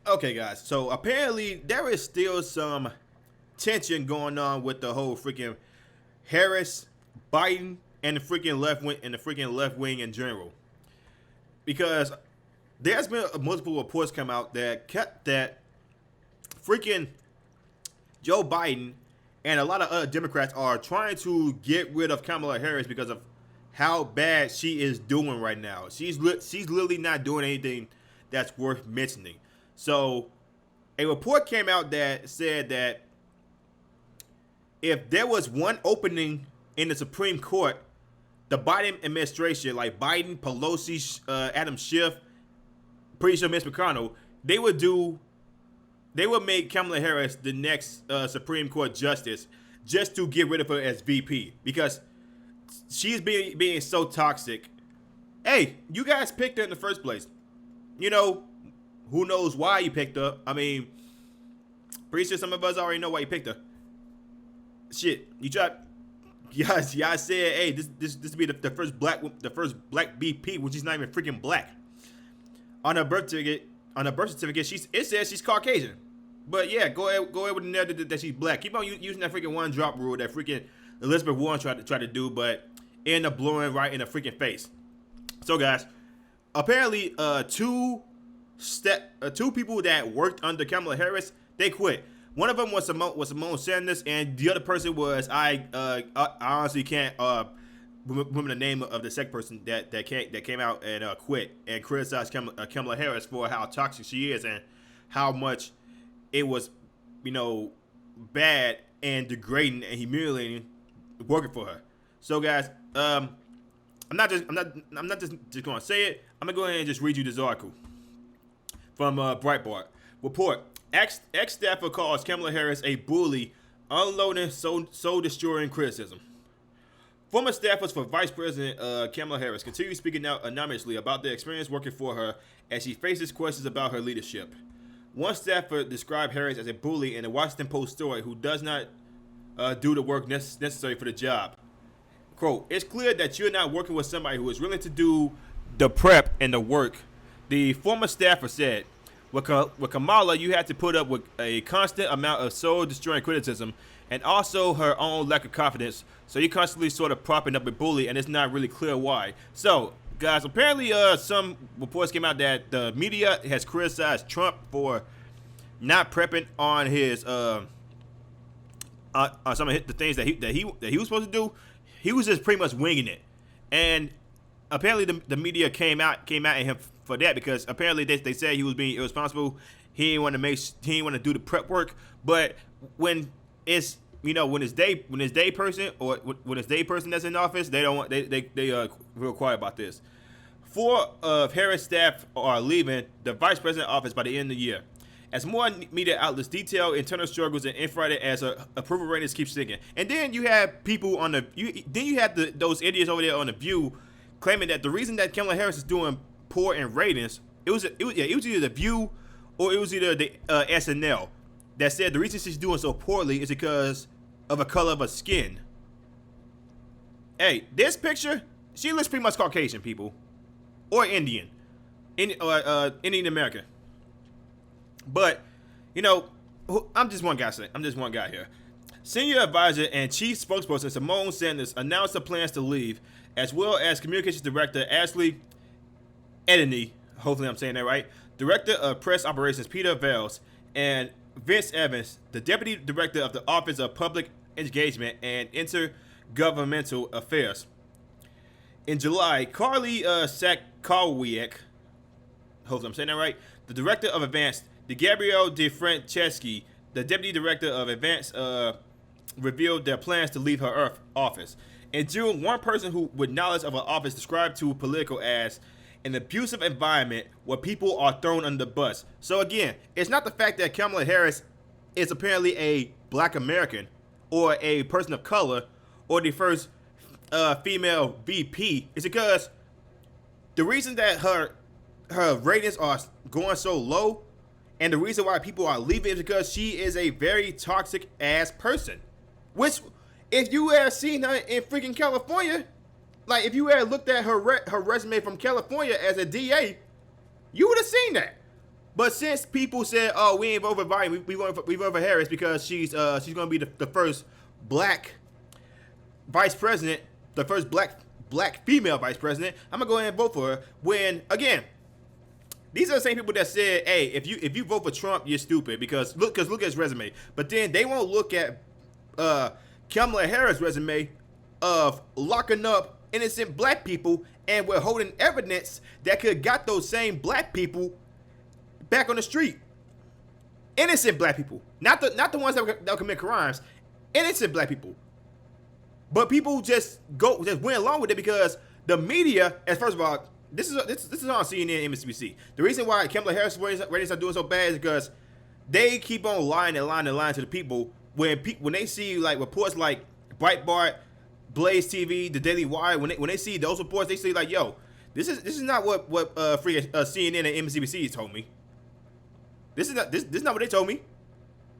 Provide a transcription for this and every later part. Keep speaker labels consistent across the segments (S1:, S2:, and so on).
S1: Okay, guys. So apparently there is still some tension going on with the whole freaking Harris, Biden, and the freaking left wing in general, because there's been multiple reports come out that freaking Joe Biden and a lot of other Democrats are trying to get rid of Kamala Harris because of how bad she is doing right now. She's literally not doing anything that's worth mentioning. So a report came out that said that if there was one opening in the Supreme Court, the Biden administration, like Biden, Pelosi, Adam Schiff, pretty sure Mitch McConnell, they would do, they would make Kamala Harris the next Supreme Court justice just to get rid of her as VP because she's being so toxic. Hey, you guys picked her in the first place. You know, who knows why you picked her? I mean, pretty sure some of us already know why you picked her. Shit, you tried. Y'all said, hey, this be the first black BP, which is not even freaking black. On her birth certificate, it says she's Caucasian. But yeah, go ahead with the narrative that she's black. Keep on using that freaking one drop rule that freaking Elizabeth Warren tried to do, but end up blowing right in the freaking face. So guys, apparently two people that worked under Kamala Harris, they quit. One of them was Simone Sanders, and the other person was I honestly can't remember the name of the second person that came out and quit and criticized Kamala Harris for how toxic she is and how much it was, bad and degrading and humiliating working for her. So guys, I'm not just gonna say it. I'm gonna go ahead and just read you this article from Breitbart. Report: Ex-staffer calls Kamala Harris a bully, unloading soul-destroying criticism. Former staffers for Vice President Kamala Harris continue speaking out anonymously about their experience working for her as she faces questions about her leadership. One staffer described Harris as a bully in the Washington Post story who does not do the work necessary for the job. Quote, "It's clear that you're not working with somebody who is willing to do the prep and the work," the former staffer said. With Kamala, you had to put up with a constant amount of soul-destroying criticism and also her own lack of confidence, so you're constantly sort of propping up a bully, and it's not really clear why. So, guys, apparently some reports came out that the media has criticized Trump for not prepping on his on some of the things that he was supposed to do. He was just pretty much winging it, and apparently the media came out at him for that because apparently they said he was being irresponsible. He didn't want to do the prep work. But when it's when it's day person that's in office, they don't want they real quiet about this. 4 of Harris' staff are leaving the vice president office by the end of the year. As more media outlets detail internal struggles and infighting as approval ratings keep sinking. And then you have people on those idiots over there on the View claiming that the reason that Kamala Harris is doing poor in ratings, it was either the View or it was either the SNL that said the reason she's doing so poorly is because of the color of her skin. Hey, this picture, she looks pretty much Caucasian, people, or Indian, Indian American. But I'm just one guy here. Senior advisor and chief spokesperson Simone Sanders announced her plans to leave, as well as communications director Ashley Edney, hopefully I'm saying that right, director of press operations Peter Vels, and Vince Evans, the deputy director of the Office of Public Engagement and Intergovernmental Affairs. In July, Carly Sakowiak, hopefully I'm saying that right, the director of Advanced, Gabrielle DeFranceschi, the deputy director of Advanced, revealed their plans to leave her office. In June, one person who with knowledge of her office described to Politico as an abusive environment where people are thrown under the bus. So again, it's not the fact that Kamala Harris is apparently a black American or a person of color or the first female VP. It's because the reason that her ratings are going so low and the reason why people are leaving is because she is a very toxic ass person. Which, if you had seen her in freaking California, like if you had looked at her resume from California as a DA, you would have seen that. But since people said, "Oh, we ain't vote for Biden, we vote for Harris because she's going to be the first black vice president, the first black female vice president," I'm gonna go ahead and vote for her. When again, these are the same people that said, "Hey, if you vote for Trump, you're stupid because look at his resume." But then they won't look at Kamala Harris' resume of locking up innocent black people and withholding evidence that could have got those same black people back on the street. Innocent black people, not the ones that commit crimes. Innocent black people. But people just went along with it because the media, as first of all, this is on CNN and MSNBC. The reason why Kamala Harris ratings are doing so bad is because they keep on lying to the people when they see like reports like Breitbart, Blaze TV, the Daily Wire. When they see those reports, they say like, "Yo, this is not what CNN and MSNBC told me. This is not what they told me.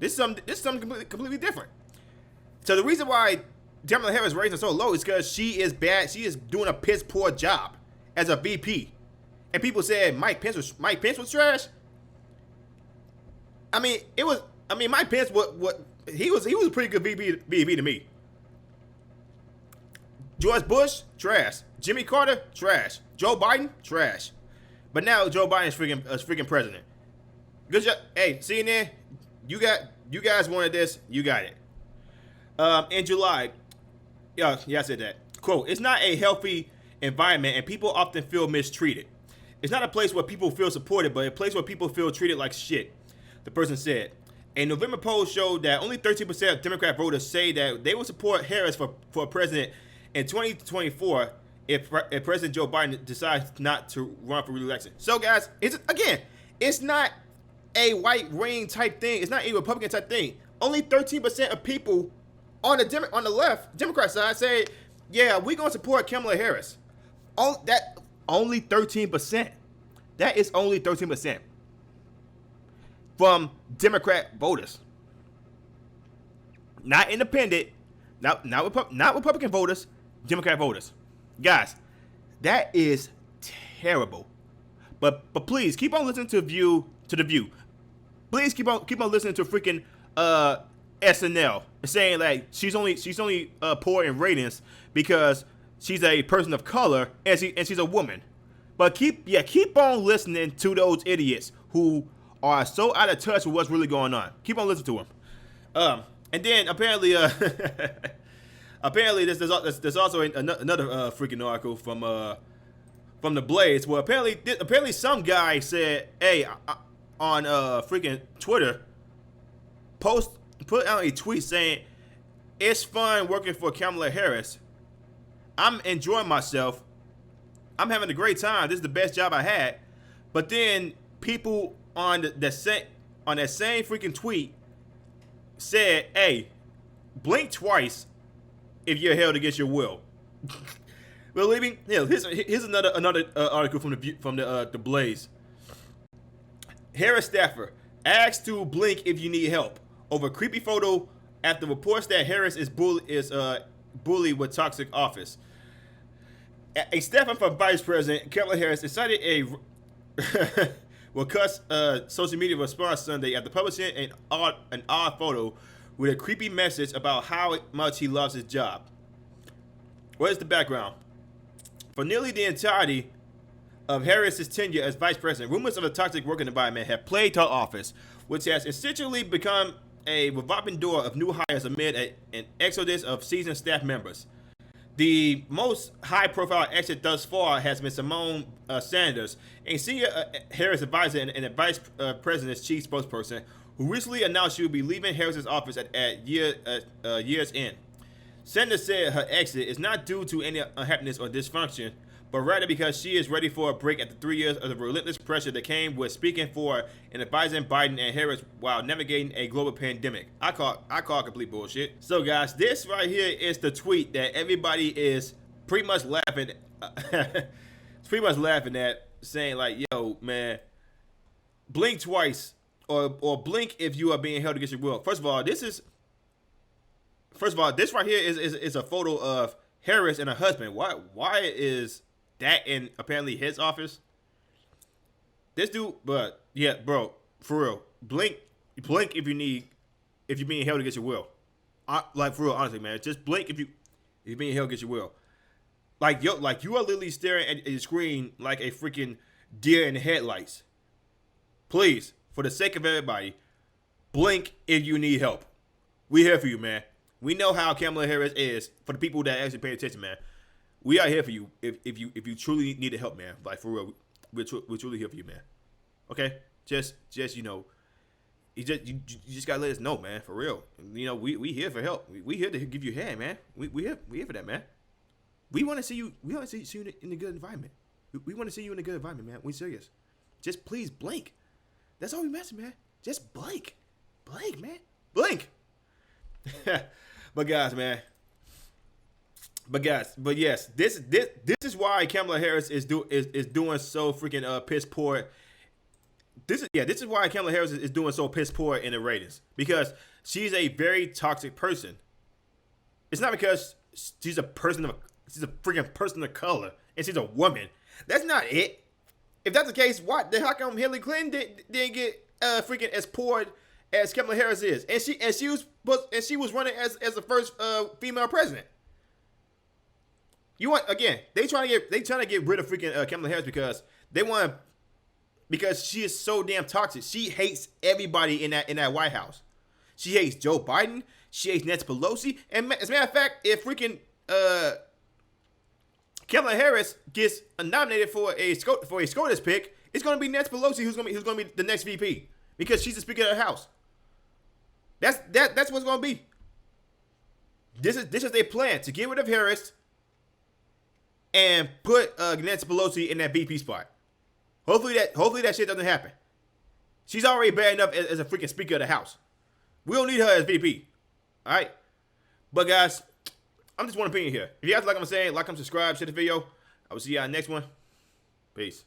S1: This is something completely different." So the reason why Kamala Harris ratings are so low is because she is bad. She is doing a piss poor job as a VP, and people said Mike Pence was trash. I mean, Mike Pence he was a pretty good VP to me. George Bush, trash. Jimmy Carter, trash. Joe Biden, trash. But now Joe Biden is freaking president. Good job. Hey, CNN, you guys wanted this, you got it. In July, yeah, I said that. Quote, "It's not a healthy environment and people often feel mistreated. It's not a place where people feel supported, but a place where people feel treated like shit," the person said. A November poll showed that only 13% of Democrat voters say that they will support Harris for president in 2024 if President Joe Biden decides not to run for re-election. So guys, it's not a white ring type thing. It's not a Republican type thing. Only 13% of people on the left, Democrat side, say, "Yeah, we're gonna support Kamala Harris." Only 13%. That is only 13% from Democrat voters, not independent, not Republican voters, Democrat voters. Guys, that is terrible. But please keep on listening to the View. Please keep on listening to freaking SNL saying like she's only poor in ratings because she's a person of color and she's a woman. But keep on listening to those idiots who are so out of touch with what's really going on. Keep on listening to them. And then apparently there's also another freaking article from the Blaze where apparently some guy said, "Hey, on freaking Twitter, put out a tweet saying, 'It's fun working for Kamala Harris. I'm enjoying myself. I'm having a great time. This is the best job I had.'" But then people on that same freaking tweet said, "Hey, blink twice if you're held against your will." Believe me, here's another article from the Blaze. Harris staffer asked to blink if you need help over creepy photo after reports that Harris is bullied with toxic office. A staffer for Vice President Kamala Harris decided will cuss social media response Sunday after publishing an odd photo with a creepy message about how much he loves his job. What is the background? For nearly the entirety of Harris's tenure as vice president, rumors of a toxic working environment have plagued her office, which has essentially become a revolving door of new hires amid an exodus of seasoned staff members. The most high-profile exit thus far has been Simone Sanders, a senior Harris advisor and a vice president's chief spokesperson, who recently announced she will be leaving Harris's office at year's end. Sanders said her exit is not due to any unhappiness or dysfunction, but rather because she is ready for a break after 3 years of the relentless pressure that came with speaking for and advising Biden and Harris while navigating a global pandemic. I call complete bullshit. So guys, this right here is the tweet that everybody is pretty much laughing it's pretty much laughing at, saying like, "Yo, man, blink twice or blink if you are being held against your will." First of all, this right here is a photo of Harris and her husband. Why is that in apparently his office? this dude, but yeah, bro, for real, blink if you need, if you're being held against your will. Like for real, honestly, man, just blink if you're being held against your will. Like you are literally staring at your screen like a freaking deer in the headlights. Please, for the sake of everybody, blink if you need help. We here for you, man. We know how Kamala Harris is. For the people that actually pay attention, man, we are here for you. If you truly need the help, man, like for real, we're truly here for you, man. Okay, just you know, you just gotta let us know, man, for real. You know, we here for help. We here to give you a hand, man. We here for that, man. We want to see you. We want to see you in a good environment. We want to see you in a good environment, man. We serious. Just please blink. That's all we messing, man. Just blink, man, blink. But yes, this is why Kamala Harris is doing so freaking piss poor. This is why Kamala Harris is doing so piss poor in the ratings, because she's a very toxic person. It's not because she's a freaking person of color and she's a woman. That's not it. If that's the case, how come Hillary Clinton didn't get freaking as poor as Kamala Harris is, and she was running as the first female president. You want, again? They trying to get rid of freaking Kamala Harris because she is so damn toxic. She hates everybody in that White House. She hates Joe Biden. She hates Nancy Pelosi. And as a matter of fact, if freaking Kamala Harris gets nominated for a SCOTUS pick, it's going to be Nancy Pelosi who's going to be the next VP, because she's the Speaker of the House. That's what's going to be. This is their plan to get rid of Harris and put Nancy Pelosi in that VP spot. Hopefully that shit doesn't happen. She's already bad enough as a freaking Speaker of the House. We don't need her as VP. All right, but guys, I'm just one opinion here. If you guys like what I'm saying, like, comment, subscribe, share the video. I will see y'all next one. Peace.